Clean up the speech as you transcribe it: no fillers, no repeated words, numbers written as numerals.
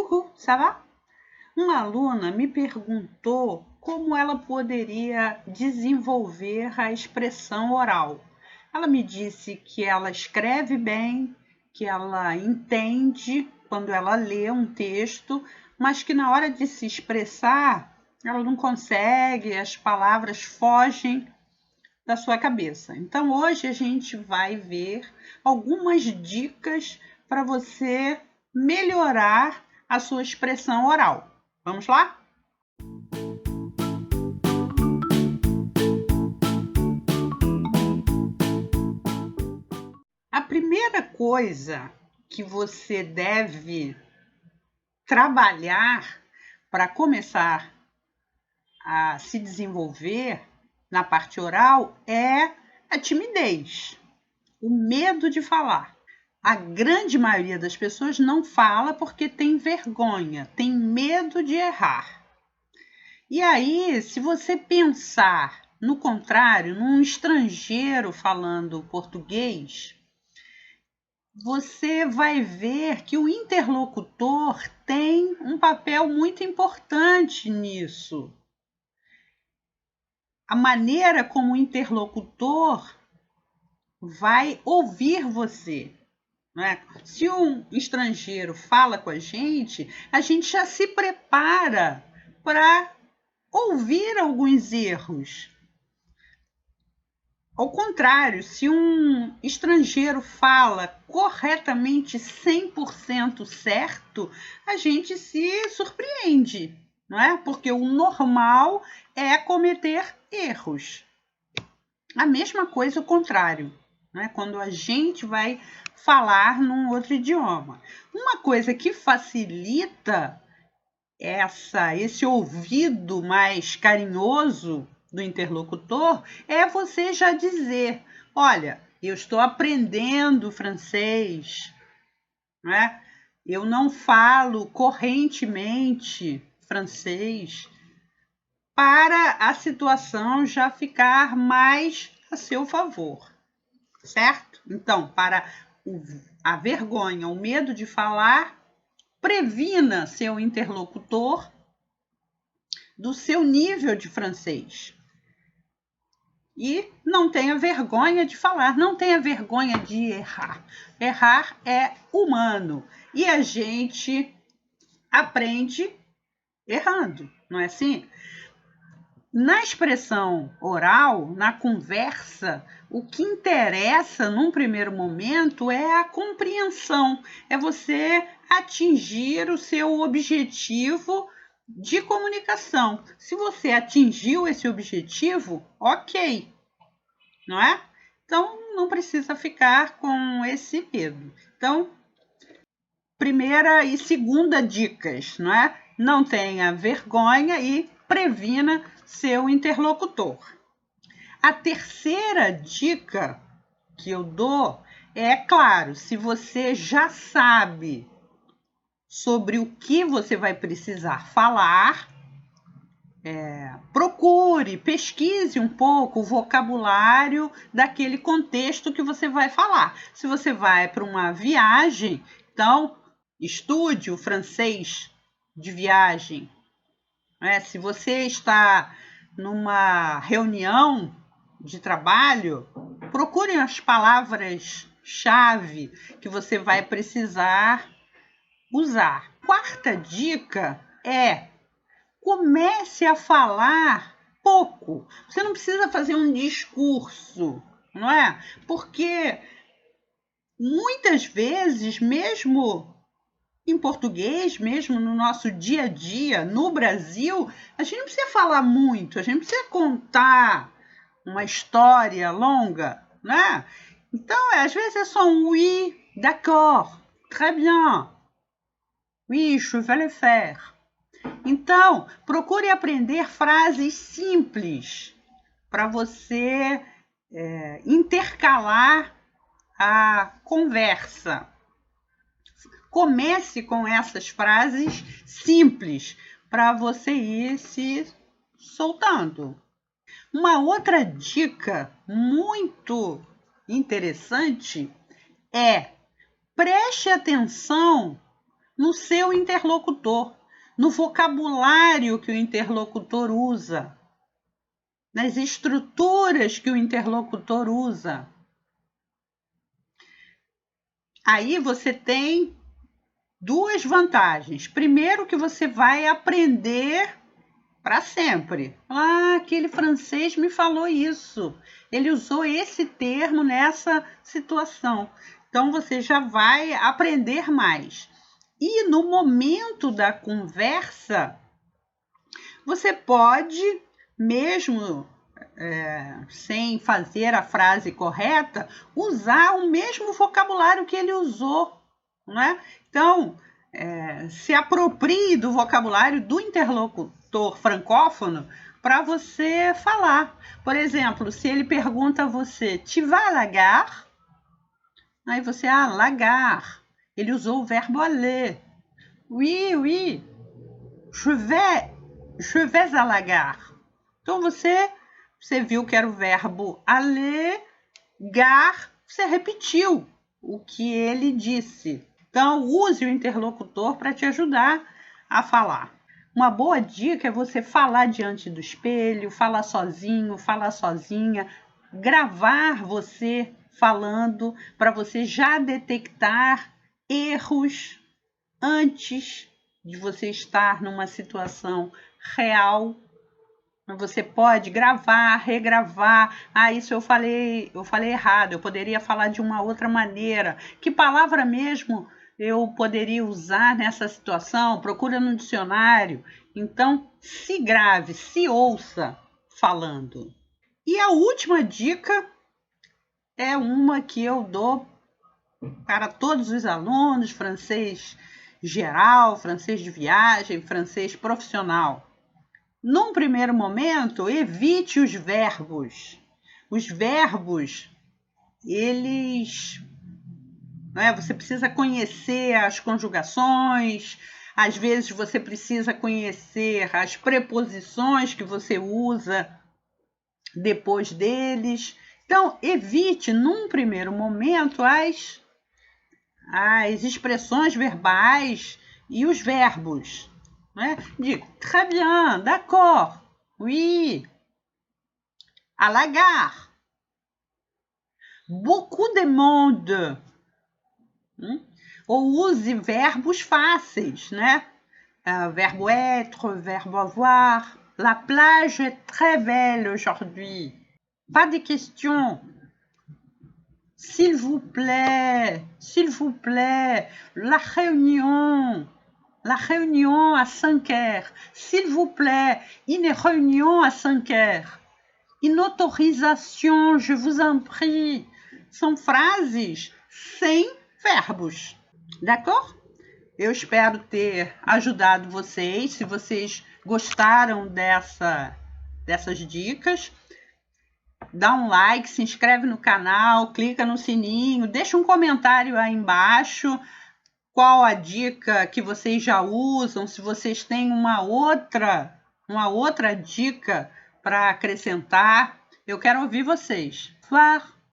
Coucou, ça va? Uma aluna me perguntou como ela poderia desenvolver a expressão oral. Ela me disse que ela escreve bem, que ela entende quando ela lê um texto, mas que na hora de se expressar, ela não consegue, as palavras fogem da sua cabeça. Então, hoje a gente vai ver algumas dicas para você melhorar a sua expressão oral. Vamos lá? A primeira coisa que você deve trabalhar para começar a se desenvolver na parte oral é a timidez, o medo de falar. A grande maioria das pessoas não fala porque tem vergonha, tem medo de errar. E aí, se você pensar no contrário, num estrangeiro falando português, você vai ver que o interlocutor tem um papel muito importante nisso. A maneira como o interlocutor vai ouvir você. Não é? Se um estrangeiro fala com a gente já se prepara para ouvir alguns erros. Ao contrário, se um estrangeiro fala corretamente 100% certo, a gente se surpreende, não é? Porque o normal é cometer erros. A mesma coisa o contrário, né? Quando a gente vai falar num outro idioma. Uma coisa que facilita esse ouvido mais carinhoso do interlocutor é você já dizer: olha, eu estou aprendendo francês, né? Eu não falo correntemente francês, para a situação já ficar mais a seu favor, certo? Então, para a vergonha, o medo de falar, previna seu interlocutor do seu nível de francês. E não tenha vergonha de falar, não tenha vergonha de errar. Errar é humano e a gente aprende errando, não é assim? Na expressão oral, na conversa, o que interessa num primeiro momento é a compreensão, é você atingir o seu objetivo de comunicação. Se você atingiu esse objetivo, ok, não é? Então, não precisa ficar com esse medo. Então, primeira e segunda dicas, não é? Não tenha vergonha e previna seu interlocutor. A terceira dica que eu dou é, claro, se você já sabe sobre o que você vai precisar falar, procure, pesquise um pouco o vocabulário daquele contexto que você vai falar. Se você vai para uma viagem, então estude o francês de viagem. Se você está numa reunião de trabalho, procure as palavras-chave que você vai precisar usar. Quarta dica é: comece a falar pouco. Você não precisa fazer um discurso, não é? Porque muitas vezes, mesmo em português, mesmo no nosso dia a dia, no Brasil, a gente não precisa falar muito, a gente não precisa contar uma história longa, né? Então, às vezes é só um oui, d'accord, très bien, oui, je vais le faire. Então, procure aprender frases simples para você intercalar a conversa. Comece com essas frases simples para você ir se soltando. Uma outra dica muito interessante é: preste atenção no seu interlocutor, no vocabulário que o interlocutor usa, nas estruturas que o interlocutor usa. Aí você tem duas vantagens. Primeiro, que você vai aprender para sempre. Aquele francês me falou isso. Ele usou esse termo nessa situação. Então, você já vai aprender mais. E no momento da conversa, você pode, mesmo sem fazer a frase correta, usar o mesmo vocabulário que ele usou, não é? Então, se aproprie do vocabulário do interlocutor francófono para você falar. Por exemplo, se ele pergunta a você, tu vas à la gare? Aí você, la gare. Ele usou o verbo aller. Oui, oui, je vais à la gare. Então, você viu que era o verbo aller, gare, você repetiu o que ele disse. Então, use o interlocutor para te ajudar a falar. Uma boa dica é você falar diante do espelho, falar sozinho, falar sozinha, gravar você falando para você já detectar erros antes de você estar numa situação real. Você pode gravar, regravar. Isso eu falei errado, eu poderia falar de uma outra maneira. Que palavra mesmo eu poderia usar nessa situação? Procura no dicionário. Então, se grave, se ouça falando. E a última dica é uma que eu dou para todos os alunos, francês geral, francês de viagem, francês profissional. Num primeiro momento, evite os verbos. Os verbos, eles... você precisa conhecer as conjugações, às vezes você precisa conhecer as preposições que você usa depois deles. Então, evite, num primeiro momento, as expressões verbais e os verbos. Dit très bien, d'accord, oui, à la gare, beaucoup de monde. Ou use verbos fáceis, verbo être, verbo avoir. La plage est très belle aujourd'hui. Pas de questions. S'il vous plaît, la réunion à 5 heures. S'il vous plaît, une réunion à 5 heures. Une autorisation, je vous en prie. São frases sem verbos. D'accord? Eu espero ter ajudado vocês. Se vocês gostaram dessas dicas, dá um like, se inscreve no canal, clica no sininho, deixa um comentário aí embaixo. Qual a dica que vocês já usam? Se vocês têm uma outra dica para acrescentar, eu quero ouvir vocês. Au revoir!